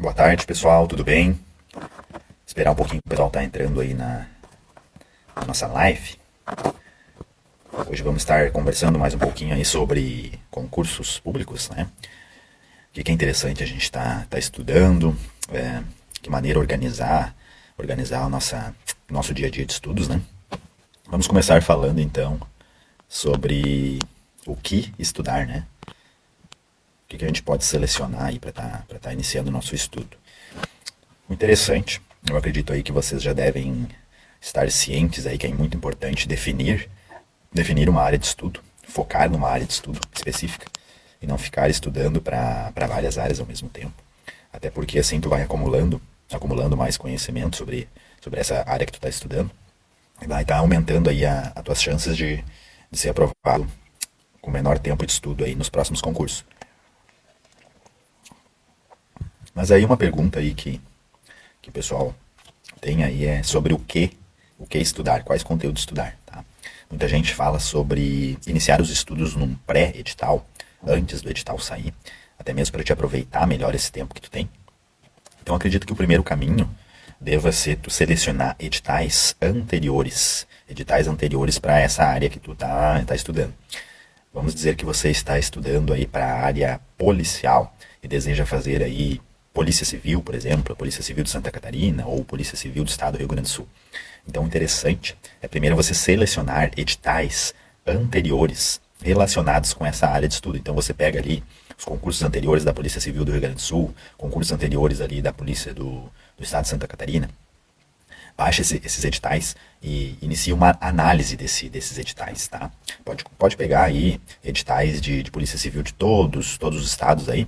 Boa tarde, pessoal, tudo bem? Esperar um pouquinho que o pessoal tá entrando aí na nossa live. Hoje vamos estar conversando mais um pouquinho aí sobre concursos públicos, né? O que é interessante a gente tá estudando, que maneira organizar nosso dia a dia de estudos, né? Vamos começar falando então sobre o que estudar, né? O que a gente pode selecionar aí para tá iniciando o nosso estudo. O interessante, eu acredito aí que vocês já devem estar cientes aí que é muito importante definir uma área de estudo, focar numa área de estudo específica e não ficar estudando para várias áreas ao mesmo tempo. Até porque assim tu vai acumulando mais conhecimento sobre essa área que tu está estudando e vai estar aumentando aí as tuas chances de ser aprovado com menor tempo de estudo aí nos próximos concursos. Mas aí uma pergunta aí que o pessoal tem aí é sobre o que estudar, quais conteúdos estudar, tá? Muita gente fala sobre iniciar os estudos num pré-edital, antes do edital sair, até mesmo para te aproveitar melhor esse tempo que tu tem. Então acredito que o primeiro caminho deva ser tu selecionar editais anteriores para essa área que tu tá estudando. Vamos dizer que você está estudando aí para a área policial e deseja fazer aí Polícia Civil, por exemplo, a Polícia Civil de Santa Catarina ou Polícia Civil do Estado do Rio Grande do Sul. Então, o interessante é primeiro você selecionar editais anteriores relacionados com essa área de estudo. Então, você pega ali os concursos anteriores da Polícia Civil do Rio Grande do Sul, concursos anteriores ali da Polícia do Estado de Santa Catarina. Baixa esses editais e inicia uma análise desses editais, tá? Pode pegar aí editais de Polícia Civil de todos os estados aí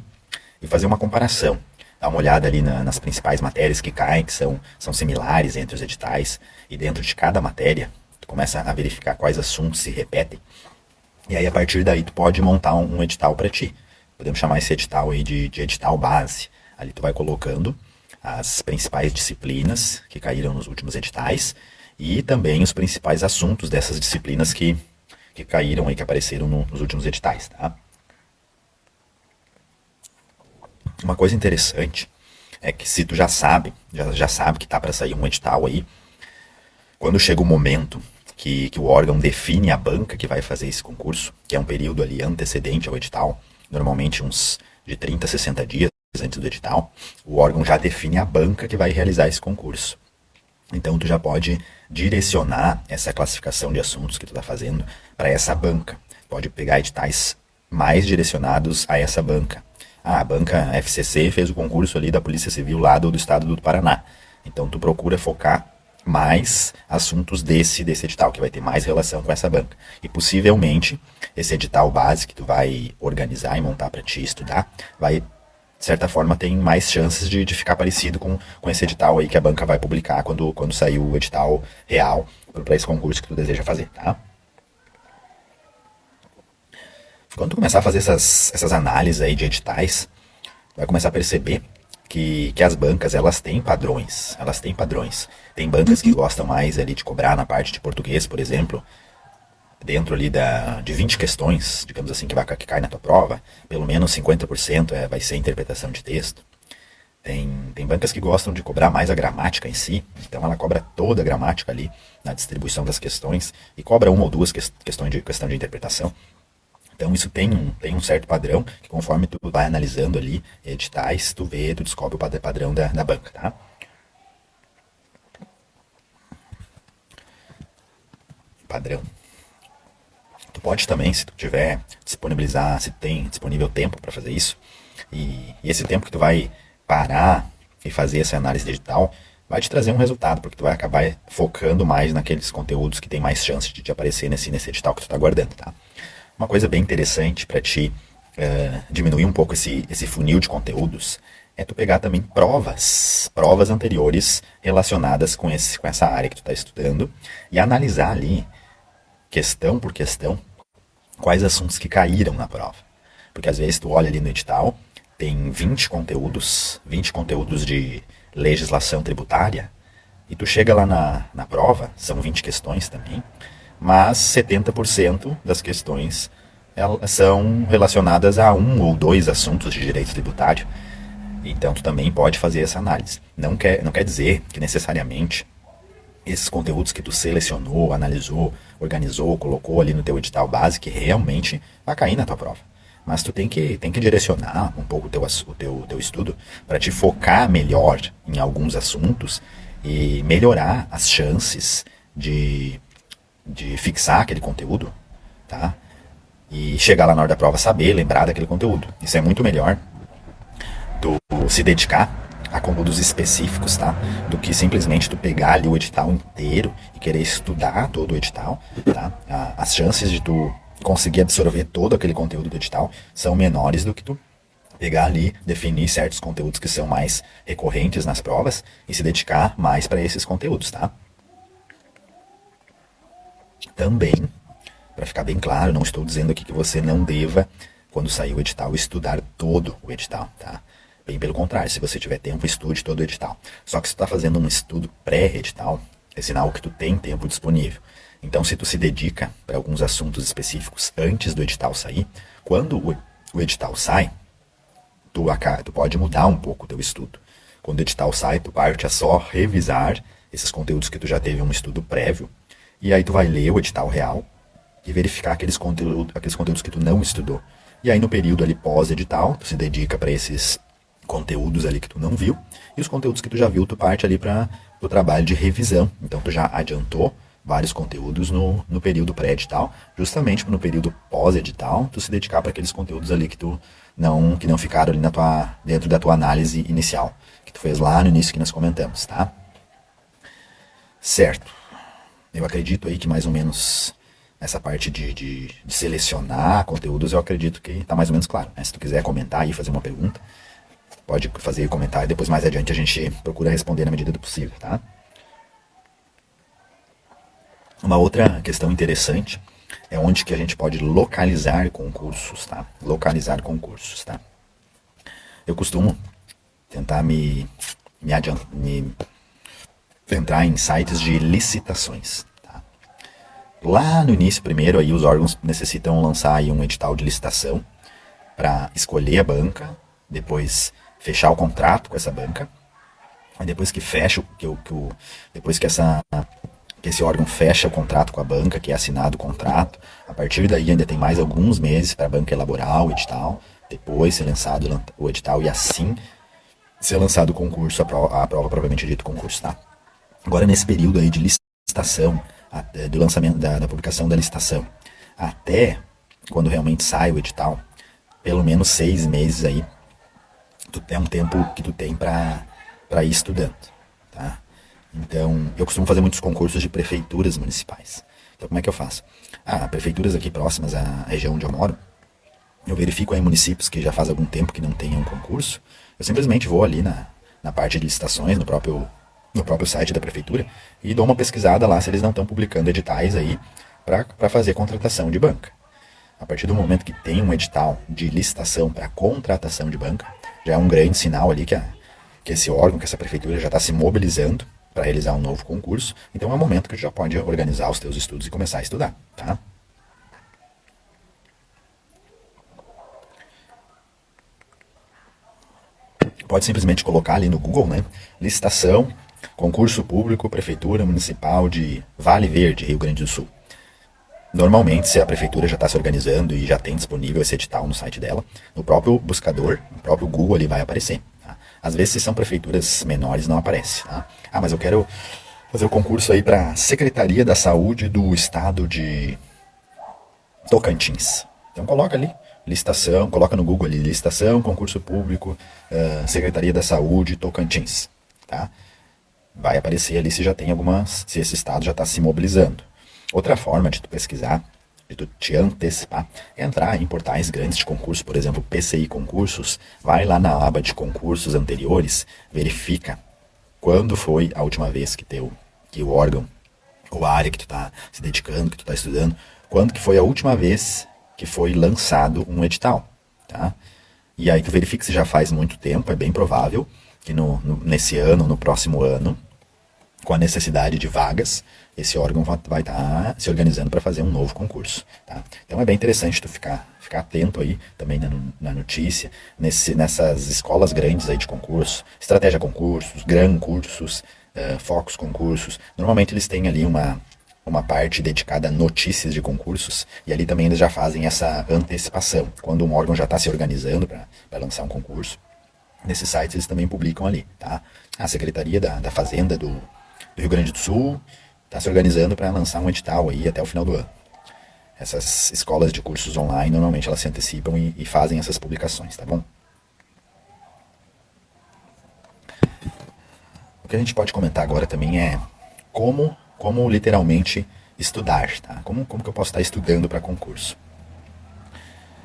e fazer uma comparação. Dá uma olhada ali nas principais matérias que caem, que são similares entre os editais, e dentro de cada matéria, tu começa a verificar quais assuntos se repetem, e aí a partir daí tu pode montar um edital para ti. Podemos chamar esse edital aí de edital base. Ali tu vai colocando as principais disciplinas que caíram nos últimos editais, e também os principais assuntos dessas disciplinas que caíram aí, que apareceram nos últimos editais, tá? Uma coisa interessante é que se tu já sabe que tá para sair um edital aí, quando chega o momento que o órgão define a banca que vai fazer esse concurso, que é um período ali antecedente ao edital, normalmente uns de 30 a 60 dias antes do edital, o órgão já define a banca que vai realizar esse concurso. Então tu já pode direcionar essa classificação de assuntos que tu está fazendo para essa banca. Pode pegar editais mais direcionados a essa banca. A banca FCC fez o concurso ali da Polícia Civil lá do estado do Paraná. Então tu procura focar mais assuntos desse edital, que vai ter mais relação com essa banca. E possivelmente esse edital base que tu vai organizar e montar para ti estudar, vai, de certa forma, tem mais chances de ficar parecido com esse edital aí que a banca vai publicar quando sair o edital real para esse concurso que tu deseja fazer, tá? Quando tu começar a fazer essas análises aí de editais, vai começar a perceber que as bancas, elas têm padrões. Tem bancas que gostam mais ali de cobrar na parte de português, por exemplo, dentro ali de 20 questões, digamos assim, que cai na tua prova, pelo menos 50% vai ser interpretação de texto. Tem bancas que gostam de cobrar mais a gramática em si, então ela cobra toda a gramática ali na distribuição das questões e cobra uma ou duas questão de interpretação. Então isso tem um certo padrão, que conforme tu vai analisando ali editais, tu descobre o padrão da banca, tá? Padrão. Tu pode também, se tu tiver se tem disponível tempo para fazer isso, e esse tempo que tu vai parar e fazer essa análise de edital, vai te trazer um resultado, porque tu vai acabar focando mais naqueles conteúdos que tem mais chance de aparecer nesse edital que tu tá guardando, tá? Uma coisa bem interessante para ti diminuir um pouco esse funil de conteúdos é tu pegar também provas anteriores relacionadas com essa área que tu está estudando e analisar ali, questão por questão, quais assuntos que caíram na prova. Porque às vezes tu olha ali no edital, tem 20 conteúdos de legislação tributária, e tu chega lá na prova, são 20 questões também, mas 70% das questões elas são relacionadas a um ou dois assuntos de direito tributário. Então tu também pode fazer essa análise. Não quer dizer que necessariamente esses conteúdos que tu selecionou, analisou, organizou, colocou ali no teu edital base, que realmente vai cair na tua prova. Mas tu tem que direcionar um pouco o teu estudo para te focar melhor em alguns assuntos e melhorar as chances de fixar aquele conteúdo, tá? E chegar lá na hora da prova saber, lembrar daquele conteúdo. Isso é muito melhor tu se dedicar a conteúdos específicos, tá? Do que simplesmente tu pegar ali o edital inteiro e querer estudar todo o edital, tá? As chances de tu conseguir absorver todo aquele conteúdo do edital são menores do que tu pegar ali, definir certos conteúdos que são mais recorrentes nas provas e se dedicar mais para esses conteúdos, tá? Também, para ficar bem claro, não estou dizendo aqui que você não deva, quando sair o edital, estudar todo o edital, tá? Bem pelo contrário, se você tiver tempo, estude todo o edital. Só que se tu está fazendo um estudo pré-edital, é sinal que tu tem tempo disponível. Então, se tu se dedica para alguns assuntos específicos antes do edital sair, quando o edital sai, tu pode mudar um pouco o teu estudo. Quando o edital sai, tu parte a só revisar esses conteúdos que tu já teve um estudo prévio, e aí tu vai ler o edital real e verificar aqueles conteúdos que tu não estudou. E aí no período ali pós-edital, tu se dedica para esses conteúdos ali que tu não viu, e os conteúdos que tu já viu, tu parte ali para o trabalho de revisão. Então tu já adiantou vários conteúdos no período pré-edital, justamente no período pós-edital, tu se dedicar para aqueles conteúdos ali que não ficaram ali dentro da tua análise inicial, que tu fez lá no início que nós comentamos, tá? Certo. Eu acredito aí que mais ou menos essa parte de selecionar conteúdos, eu acredito que está mais ou menos claro, né? Se tu quiser comentar e fazer uma pergunta, pode fazer e comentar e depois mais adiante a gente procura responder na medida do possível, tá? Uma outra questão interessante é onde que a gente pode localizar concursos, tá? Localizar concursos, tá? Eu costumo tentar entrar em sites de licitações, tá? Lá no início, primeiro, aí os órgãos necessitam lançar aí um edital de licitação para escolher a banca, depois fechar o contrato com essa banca, aí depois que fecha, depois que esse órgão fecha o contrato com a banca, que é assinado o contrato, a partir daí ainda tem mais alguns meses para a banca elaborar o edital, depois ser lançado o edital e assim ser lançado o concurso, a prova propriamente dito concurso, tá? Agora nesse período aí de licitação, do lançamento da publicação da licitação, até quando realmente sai o edital, pelo menos 6 meses aí, é um tempo que tu tem para ir estudando, tá? Então, eu costumo fazer muitos concursos de prefeituras municipais. Então, como é que eu faço? Prefeituras aqui próximas à região onde eu moro, eu verifico aí municípios que já faz algum tempo que não tenham um concurso, eu simplesmente vou ali na parte de licitações, no próprio site da prefeitura, e dou uma pesquisada lá se eles não estão publicando editais aí para fazer contratação de banca. A partir do momento que tem um edital de licitação para contratação de banca, já é um grande sinal ali que esse órgão, que essa prefeitura já está se mobilizando para realizar um novo concurso. Então é o momento que tu já pode organizar os teus estudos e começar a estudar, tá? Pode simplesmente colocar ali no Google, né? Licitação, concurso público, prefeitura municipal de Vale Verde, Rio Grande do Sul. Normalmente, se a prefeitura já está se organizando e já tem disponível esse edital no site dela, no próprio buscador, no próprio Google ali vai aparecer. Tá? Às vezes, se são prefeituras menores, não aparece. Tá? Mas eu quero fazer o concurso aí para a Secretaria da Saúde do Estado de Tocantins. Então coloca ali, licitação, coloca no Google ali, licitação, concurso público, Secretaria da Saúde, Tocantins. Tá? Vai aparecer ali se se esse estado já está se mobilizando. Outra forma de tu pesquisar, de tu te antecipar, é entrar em portais grandes de concurso, por exemplo, PCI Concursos, vai lá na aba de concursos anteriores, verifica quando foi a última vez que o órgão, ou a área que tu está se dedicando, que tu está estudando, quando que foi a última vez que foi lançado um edital, tá? E aí tu verifica se já faz muito tempo, é bem provável que nesse ano, no próximo ano, com a necessidade de vagas, esse órgão vai estar se organizando para fazer um novo concurso. Tá? Então é bem interessante tu ficar atento aí também na notícia, nessas escolas grandes aí de concurso, estratégia concursos, gran cursos, focos concursos. Normalmente eles têm ali uma parte dedicada a notícias de concursos, e ali também eles já fazem essa antecipação. Quando um órgão já está se organizando para lançar um concurso, nesses sites eles também publicam ali. Tá? A Secretaria da Fazenda do Rio Grande do Sul está se organizando para lançar um edital aí até o final do ano. Essas escolas de cursos online, normalmente elas se antecipam e fazem essas publicações, tá bom? O que a gente pode comentar agora também é como literalmente estudar, tá? Como que eu posso estar estudando para concurso?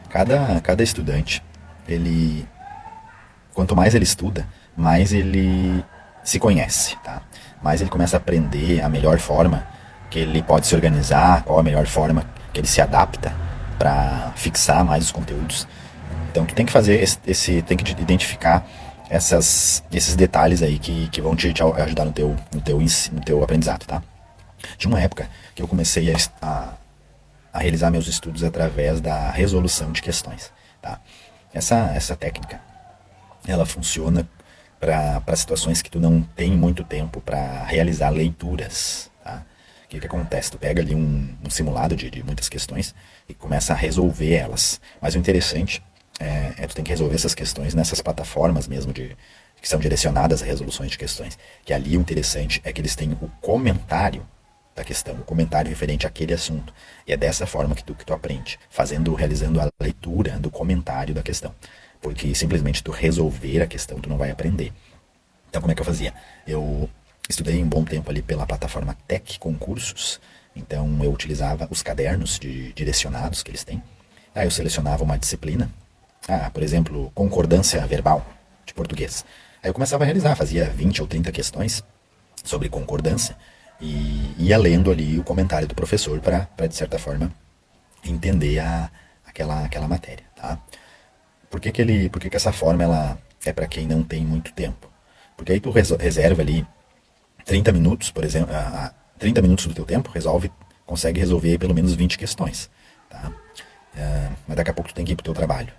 Cada estudante, quanto mais ele estuda, mais ele se conhece, tá? Mais ele começa a aprender a melhor forma que ele pode se organizar, qual a melhor forma que ele se adapta para fixar mais os conteúdos. Então tu tem que fazer tem que identificar esses detalhes aí que vão te ajudar no teu aprendizado, tá? Tinha uma época que eu comecei a realizar meus estudos através da resolução de questões, tá? Essa técnica, ela funciona para situações que tu não tem muito tempo para realizar leituras, tá? O que acontece? Tu pega ali um simulado de muitas questões e começa a resolver elas. Mas o interessante tu tem que resolver essas questões nessas plataformas mesmo que são direcionadas a resoluções de questões. Que ali o interessante é que eles têm o comentário da questão, o comentário referente àquele assunto. E é dessa forma que tu aprende, realizando a leitura do comentário da questão. Porque simplesmente tu resolver a questão, tu não vai aprender. Então como é que eu fazia? Eu estudei um bom tempo ali pela plataforma Tec Concursos. Então eu utilizava os cadernos direcionados que eles têm. Aí eu selecionava uma disciplina. Por exemplo, concordância verbal de português. Aí eu começava a realizar, fazia 20 ou 30 questões sobre concordância e ia lendo ali o comentário do professor para de certa forma, entender aquela matéria, tá? Por que essa forma ela é para quem não tem muito tempo? Porque aí tu reserva ali 30 minutos, por exemplo, 30 minutos do teu tempo, consegue resolver pelo menos 20 questões, tá? Mas daqui a pouco tu tem que ir pro teu trabalho.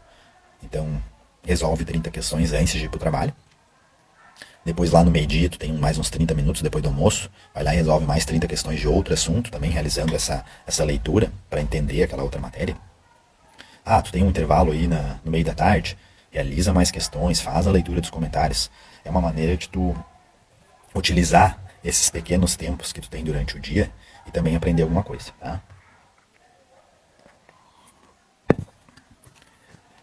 Então, resolve 30 questões antes de ir pro trabalho. Depois lá no meio-dia tu tem mais uns 30 minutos depois do almoço. Vai lá e resolve mais 30 questões de outro assunto, também realizando essa leitura para entender aquela outra matéria. Tu tem um intervalo aí no meio da tarde, realiza mais questões, faz a leitura dos comentários. É uma maneira de tu utilizar esses pequenos tempos que tu tem durante o dia e também aprender alguma coisa, tá?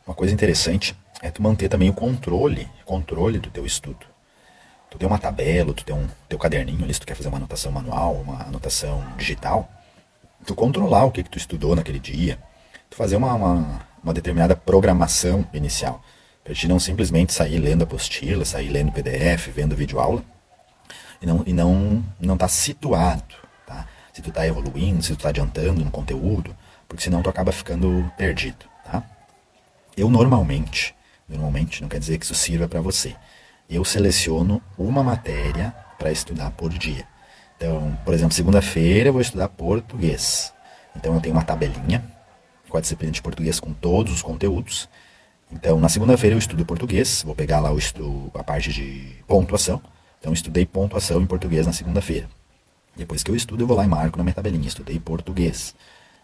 Uma coisa interessante é tu manter também o controle do teu estudo. Tu tem uma tabela, tu tem teu caderninho ali, se tu quer fazer uma anotação manual, uma anotação digital, tu controlar o que tu estudou naquele dia, tu fazer uma determinada programação inicial, para te não simplesmente sair lendo apostila, sair lendo PDF, vendo videoaula, e não tá situado, tá? Se tu tá evoluindo, se tu tá adiantando no conteúdo, porque senão tu acaba ficando perdido, tá? Eu normalmente, não quer dizer que isso sirva para você, eu seleciono uma matéria para estudar por dia. Então, por exemplo, segunda-feira eu vou estudar português. Então eu tenho uma tabelinha com a disciplina de português com todos os conteúdos. Então na segunda-feira eu estudo português, vou pegar lá a parte de pontuação. Então eu estudei pontuação em português na segunda-feira. Depois que eu estudo, eu vou lá e marco na minha tabelinha, estudei português.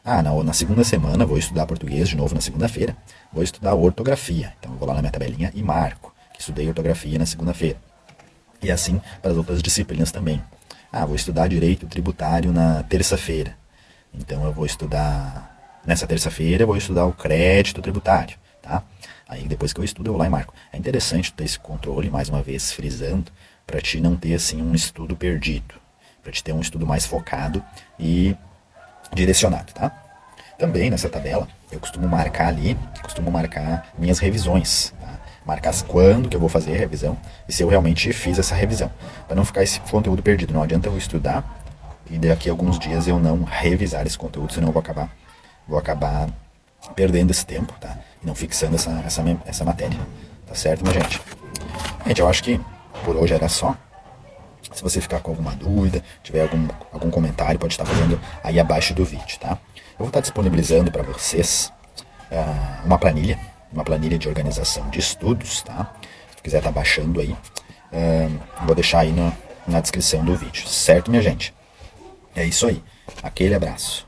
Na segunda semana vou estudar português de novo na segunda-feira. Vou estudar ortografia. Então eu vou lá na minha tabelinha e marco que estudei ortografia na segunda-feira. E assim para as outras disciplinas também. Vou estudar direito tributário na terça-feira. Então eu vou estudar, nessa terça-feira eu vou estudar o crédito tributário, tá? Aí depois que eu estudo eu vou lá e marco. É interessante ter esse controle, mais uma vez frisando, para te não ter assim um estudo perdido. Para te ter um estudo mais focado e direcionado, tá? Também nessa tabela eu costumo marcar minhas revisões, tá? Marcar quando que eu vou fazer a revisão e se eu realmente fiz essa revisão, para não ficar esse conteúdo perdido. Não adianta eu estudar e daqui a alguns dias eu não revisar esse conteúdo, senão eu vou acabar perdendo esse tempo, tá? E não fixando essa matéria, tá certo, minha gente? Gente, eu acho que por hoje era só. Se você ficar com alguma dúvida, tiver algum comentário, pode estar fazendo aí abaixo do vídeo, tá? Eu vou estar disponibilizando para vocês uma planilha de organização de estudos, tá? Se quiser estar baixando aí, vou deixar aí na descrição do vídeo, certo, minha gente? É isso aí. Aquele abraço.